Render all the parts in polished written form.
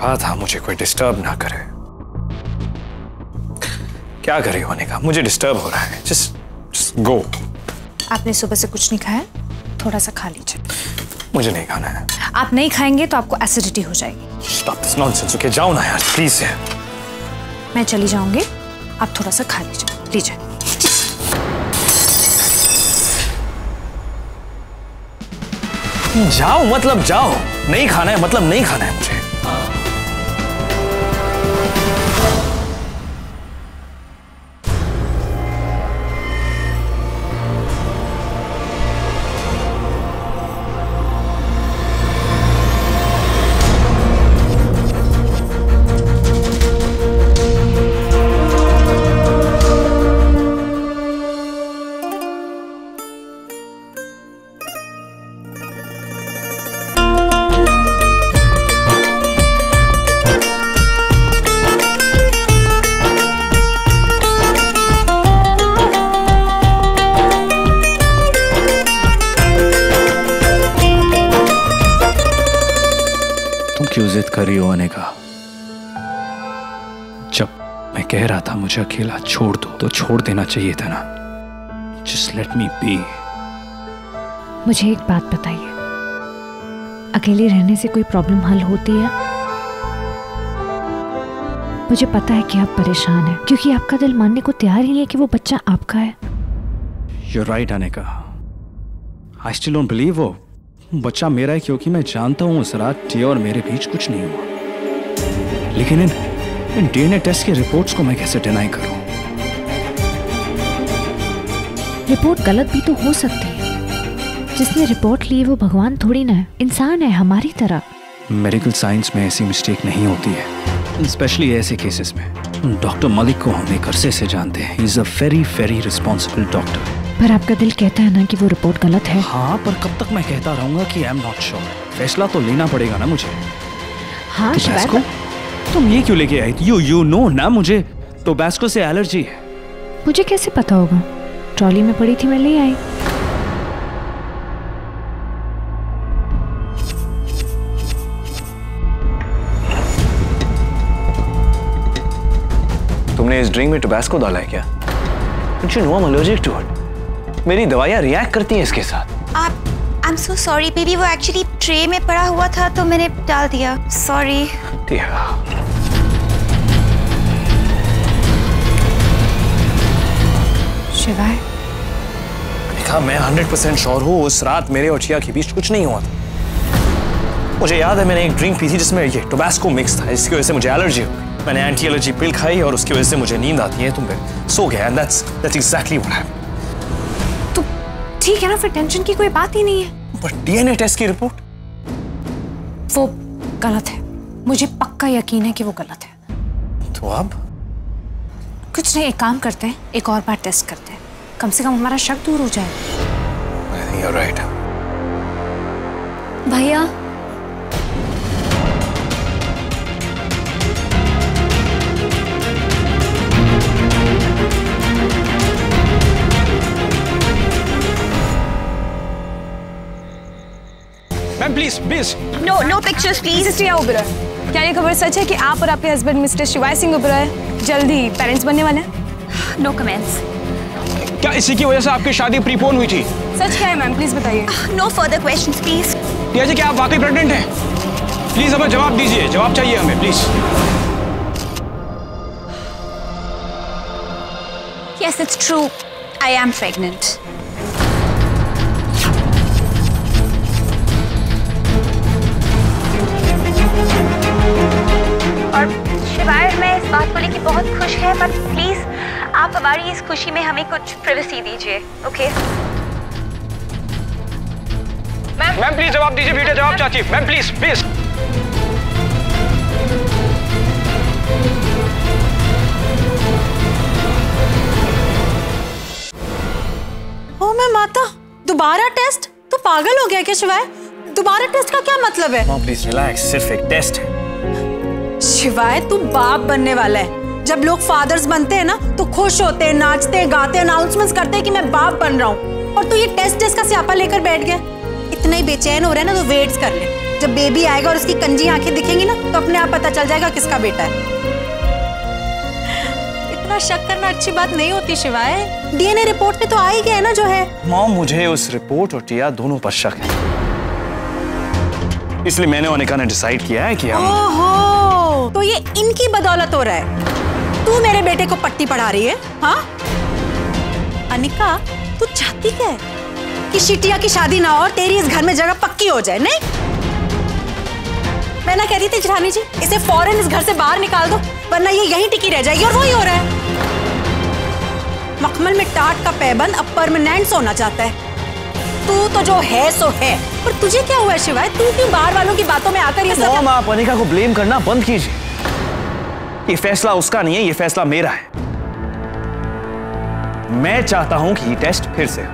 कहा था मुझे कोई डिस्टर्ब ना करे। क्या करे होने का, मुझे डिस्टर्ब हो रहा है। Just go. आपने सुबह से कुछ नहीं खाया, थोड़ा सा खा लीजिए। मुझे नहीं खाना है। आप नहीं खाएंगे तो आपको एसिडिटी हो जाएगी। Stop this nonsense. ओके जाओ ना यार प्लीज। मैं चली जाऊंगी, आप थोड़ा सा खा लीजिए। लीजिए। जाओ मतलब जाओ, नहीं खाना है मतलब नहीं खाना है मुझे। क्यों जिद कर रही हो आने का? जब मैं कह रहा था मुझे अकेला छोड़ दो तो छोड़ देना चाहिए था ना। Just let me be. मुझे एक बात बताइए, अकेले रहने से कोई प्रॉब्लम हल होती है? मुझे पता है कि आप परेशान हैं क्योंकि आपका दिल मानने को तैयार ही नहीं है कि वो बच्चा आपका है। You're right अनेका। I still don't believe वो बच्चा मेरा है क्योंकि मैं जानता हूँ उस रात टी और मेरे बीच कुछ नहीं हुआ। लेकिन इन डीएनए टेस्ट के रिपोर्ट्स को मैं कैसे डिनाई करूं? रिपोर्ट गलत भी तो हो सकती है। जिसने रिपोर्ट ली वो भगवान थोड़ी ना है, इंसान है हमारी तरह। मेडिकल साइंस में ऐसी मिस्टेक नहीं होती है, स्पेशली ऐसे केसेस में। डॉक्टर मलिक को हम एक अरसे से जानते हैं। He is a very responsible doctor. पर आपका दिल कहता है ना कि वो रिपोर्ट गलत है। हाँ, पर कब तक मैं कहता रहूंगा कि आई एम नॉट श्योर? फैसला तो लेना पड़ेगा ना मुझे। हाँ टोबैस्को, तुम ये क्यों लेके आई? यू नो ना मुझे टोबैस्को से एलर्जी है। मुझे कैसे पता होगा? ट्रॉली में पड़ी थी, मैं ले आई। तुमने इस ड्रिंक में टोबैस्को डाला है क्या? Don't you know I'm allergic to it? मेरी दवाइयाँ रिएक्ट करती हैं इसके साथ। I'm so sorry बेबी, वो एक्चुअली ट्रे में पड़ा हुआ था तो मैंने डाल दिया। सॉरी। शिवाय, देखा मैं 100% श्योर हूँ उस रात मेरे और चिया के बीच कुछ नहीं हुआ था। मुझे याद है मैंने एक ड्रिंक पी थी जिसमें ये टोबैस्को मिक्स था, इसकी वजह से मुझे एलर्जी हो गई। मैंने एंटी एलर्जी पिल खाई और उसकी वजह से मुझे नींद आती है, तुम सो गया। And that's exactly what happened. तो ठीक है ना, फिर टेंशन की कोई बात ही नहीं है। बट डीएनए टेस्ट की रिपोर्ट वो गलत है। मुझे पक्का यकीन है कि वो गलत है। तो अब कुछ नहीं, एक काम करते हैं, एक और बार टेस्ट करते हैं, कम से कम हमारा शक दूर हो जाए। I think you're right. भैया ma'am please no pictures please. क्या ये खबर सच है कि आप और आपके हस्बैंड मिस्टर शिवाय सिंह ओबेरॉय जल्द ही पेरेंट्स बनने वाले हैं? No comments. क्या इसी की वजह से आपकी शादी प्रीपोन हुई थी? सच क्या है मैम, प्लीज बताइए। No further questions please. Tiya ji, क्या आप वाकई प्रेग्नेंट हैं? प्लीज हमें जवाब दीजिए, जवाब चाहिए हमें please. Yes, it's true. I am pregnant. और शिवाय मैं इस बात को लेकर बहुत खुश है, पर प्लीज आप हमारी इस खुशी में हमें कुछ प्राइवेसी दीजिए, ओके? मैम प्लीज जवाब दीजिए, बेटा जवाब चाहती है। Ma'am please please. ओ मैं माता, दोबारा टेस्ट? तू पागल हो गया क्या शिवाय? दोबारा टेस्ट का क्या मतलब है? मॉम प्लीज रिलैक्स, सिर्फ एक टेस्ट है। शिवाय तू बाप बनने वाला है। जब लोग फादर्स बनते हैं ना तो खुश होते हैं, नाचते हैं, गाते हैं, अनाउंसमेंट्स करते हैं कि मैं बाप बन रहा हूँ। और तू ये टेस्ट का स्यापा लेकर बैठ गया। इतना ही बेचैन हो रहा है ना तो वेट्स कर ले। जब बेबी आएगा और उसकी कंजी आंखें दिखेंगी ना तो अपने आप पता चल जाएगा किसका बेटा है। इतना शक करना अच्छी बात नहीं होती शिवाय। डीएनए रिपोर्ट में तो आ ही गया है ना जो है। मॉम, मुझे उस रिपोर्ट और टिया दोनों पर शक है, इसलिए मैंने और अनिका ने डिसाइड किया है कि हम... ओहो, तो ये इनकी बदौलत हो रहा है। तू मेरे बेटे को पट्टी पढ़ा रही है? हाँ अनिका, तू चाहती क्या है कि शिटिया की शादी ना हो और तेरी इस घर में जगह पक्की हो जाए? नहीं, मैं ना कह रही थी जेठानी जी, इसे फौरन इस घर से बाहर निकाल दो, वरना ये यहीं टिकी रह जाएगी। और वही हो रहा है, मखमल में टाट का पैबंद अब परमानेंट सोना चाहता है। तू तो जो है सो है। पर तुझे क्या हुआ शिवाय? तू क्यों बाहर वालों की बातों में आकर ये सब... मॉम, आप अनिका को ब्लेम करना बंद कीजिए। ये फैसला उसका नहीं है, ये फैसला मेरा है। मैं चाहता हूं कि ये टेस्ट फिर से हो।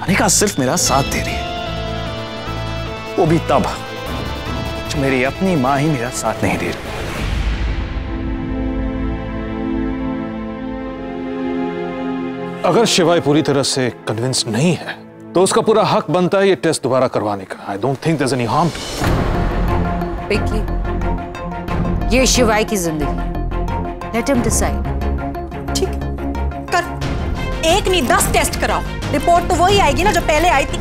अनिका सिर्फ मेरा साथ दे रही है, वो भी तब जब मेरी अपनी मां ही मेरा साथ नहीं दे रही। अगर शिवाय पूरी तरह से कन्विंस नहीं है तो उसका पूरा हक बनता है ये टेस्ट दोबारा करवाने का। I don't think there is any harm too. Pinky, ये शिवाय की जिंदगी, लेट हिम डिसाइड। ठीक कर, एक नहीं 10 टेस्ट कराओ, रिपोर्ट तो वही आएगी ना जो पहले आई थी।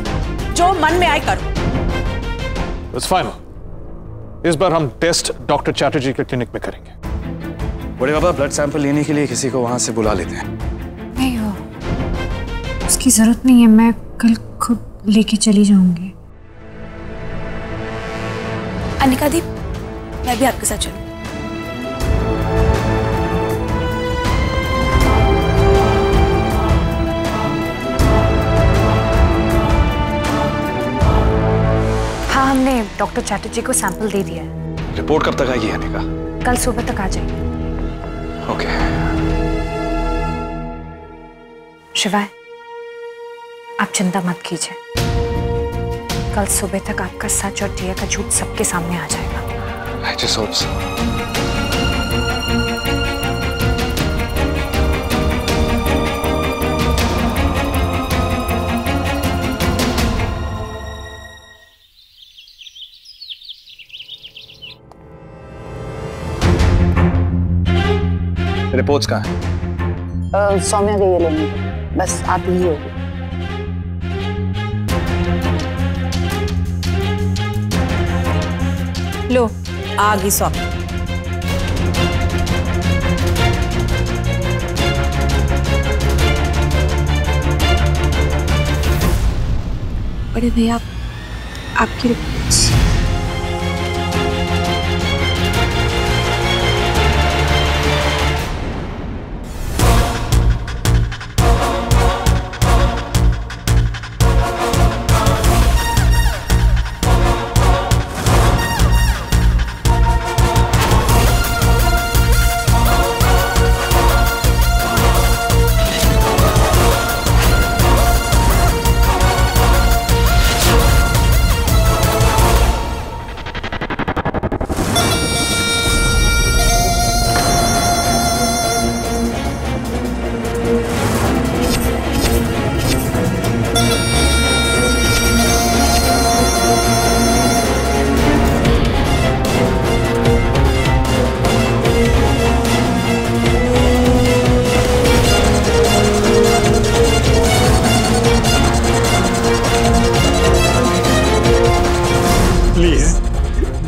जो मन में आए करो। It's final. इस बार हम टेस्ट डॉक्टर चैटर्जी के क्लिनिक में करेंगे। बड़े बाबा, ब्लड सैंपल लेने के लिए किसी को वहां से बुला लेते हैं। नहीं हो, उसकी जरूरत नहीं है, मैं कल खुद लेके चली जाऊंगी। अनिका दी, मैं भी आपके साथ चलूं। हाँ, हमने डॉक्टर चैटर्जी को सैंपल दे दिया है। रिपोर्ट कब तक आएगी अनिका? कल सुबह तक आ जाएगी। ओके। शिवाय, आप चिंता मत कीजिए, कल सुबह तक आपका सच और टिया का झूठ सबके सामने आ जाएगा। I just hope so. Reports कहाँ हैं? सौम्या गई है लेने, बस आती ही होगी। लो, आ गई सौम्या। बड़े भैया, आपकी रिपोर्ट्स।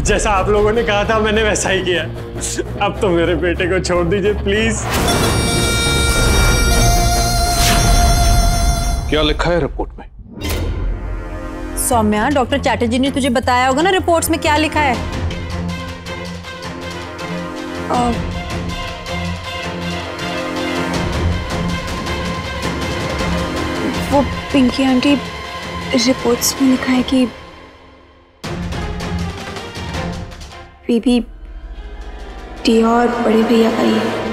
जैसा आप लोगों ने कहा था मैंने वैसा ही किया। अब तो मेरे बेटे को छोड़ दीजिए प्लीज। क्या लिखा है रिपोर्ट में? सौम्या, डॉक्टर चैटर्जी ने तुझे बताया होगा ना रिपोर्ट्स में क्या लिखा है? वो पिंकी आंटी, रिपोर्ट्स में लिखा है कि बेबी टिया और बड़े भैया का ही है।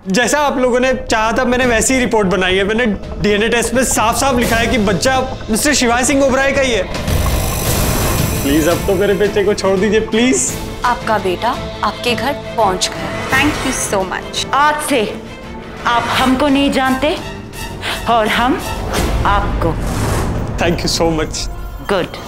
जैसा आप लोगों ने चाहा था मैंने वैसी ही रिपोर्ट बनाई है। मैंने डीएनए टेस्ट में साफ साफ लिखा है कि बच्चा मिस्टर शिवाय सिंह ओबराय का ही है। प्लीज अब तो मेरे बेटे को छोड़ दीजिए प्लीज। आपका बेटा आपके घर पहुंच गया। Thank you so much. आज से आप हमको नहीं जानते और हम आपको। Thank you so much. Good.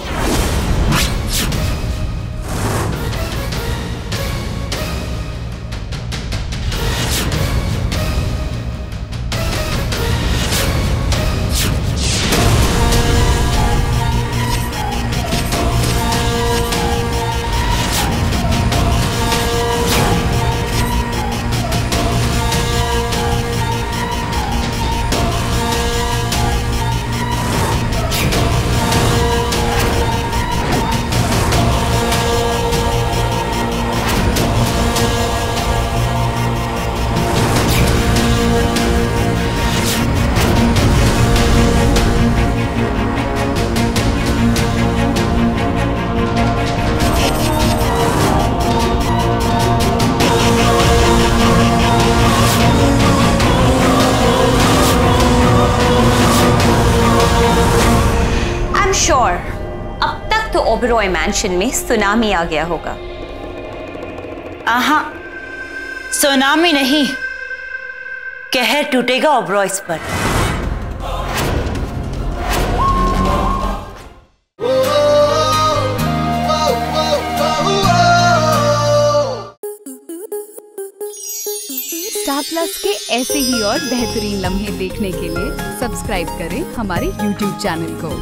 Sure अब तक तो ओबरॉय मैंशन में सुनामी आ गया होगा। आहा, सुनामी नहीं, कहर टूटेगा ओबरॉयज पर। स्टार प्लस के ऐसे ही और बेहतरीन लम्हे देखने के लिए सब्सक्राइब करें हमारे YouTube चैनल को।